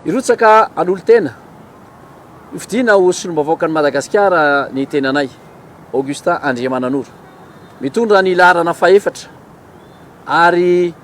Irotsaka an'olo tena ifidiana ho solombavam-bahoaka ny Madagasikara ny tenanay Augustin Andriamananoro mitondra ny laharana fahefatra ary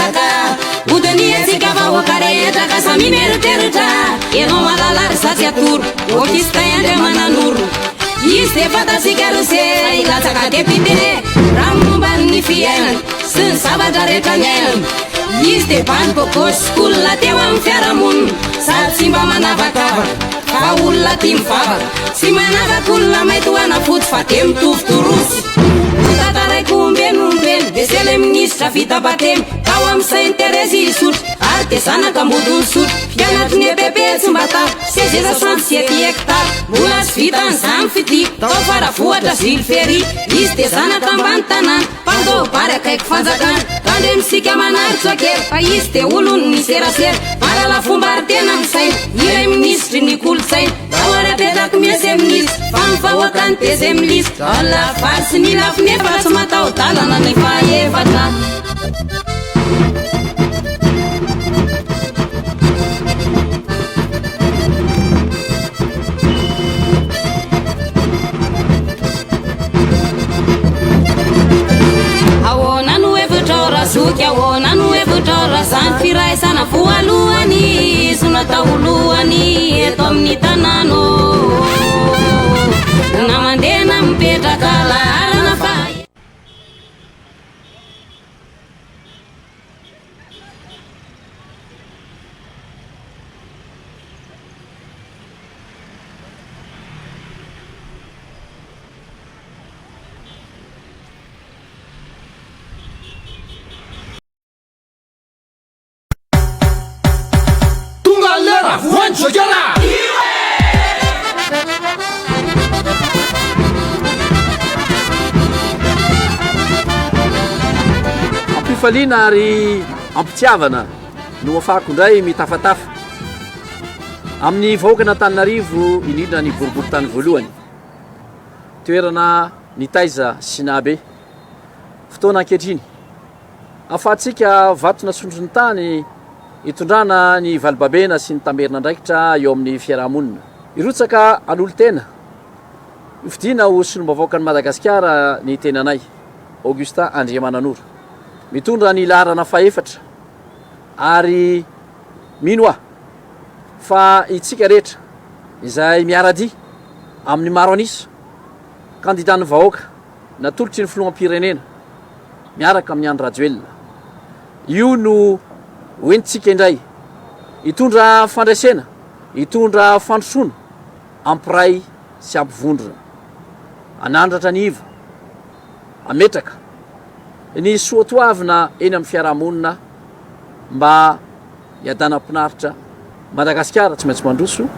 betsaka odiniatsika vahoaka rehetra ka samy mieritreritra ianao malalary satsy atoro okistay andriamananoro izy de fantasika rose ilatsaka depindere raha momba ny fiainana sy ny zavatra rehetra ny ainana izy de bany bokosy olona teo amin'ny fiaramonina sady tsy mba manavakavaka fa olona tia mivavaka tsy manavaka olona maity hoana fotsy fa de mitovy torosy tataraiko ombenombeny de sele minisitra vita batemy tao amin'ny sainteresy isotry ary de zanaka mbodiny sotry fianatry ny bebe tsy mba ta sezeza 67 hectare mbola sy vitany zany fidiko tao faravohatra zily fery izy de zanaka ambany tanàna mpandobary akaiky fanjakana tandremisika manaritra akery fa izy de olony ny serasera malala fomba ary tena misaina iray ministry ny kolotsaina tao arapetako miasy minisy fa mivahoaka ny teze milisy alafary sy milafo nefa tsy matao dalana ny faefatra nanu evutora san firai sana fualuani sunata uluani etomni tanano namandena mpeta kala na fai ampifaliana ary ampitiavana no afako indray mitafatafa amin'ny vahoaka n'Antananarivo indrindra ny boriboritany voalohany toerana nitaiza sinabe fotoana ankehitriny afahantsika vato nasondrony tany itondrana ny valibabena sy ny tamerina ndraikitra eo amin'ny fiarahamonina irotsaka an'olo-tena ifidiana ho solombavam-bahoakan'i Madagasikara ny tenanay Augustin Andriamananoro mitondra ny laharana faefatra ary mino aho fa itsika rehetra izay miarady amin'ny maro anisa kandidany vahoaka natolotry ny filoham-pirenena miaraka amin'ny Andry Rajoelina io no hoentsika indray hitondra fandraisena hitondra fandrosoana ampiray sy ampivondrona anandratra ny iva ametraka ny soatoavina eny amin'ny fiarahamonina mba hiadanam-pinaritra Madagasikara tsy maintsy mandroso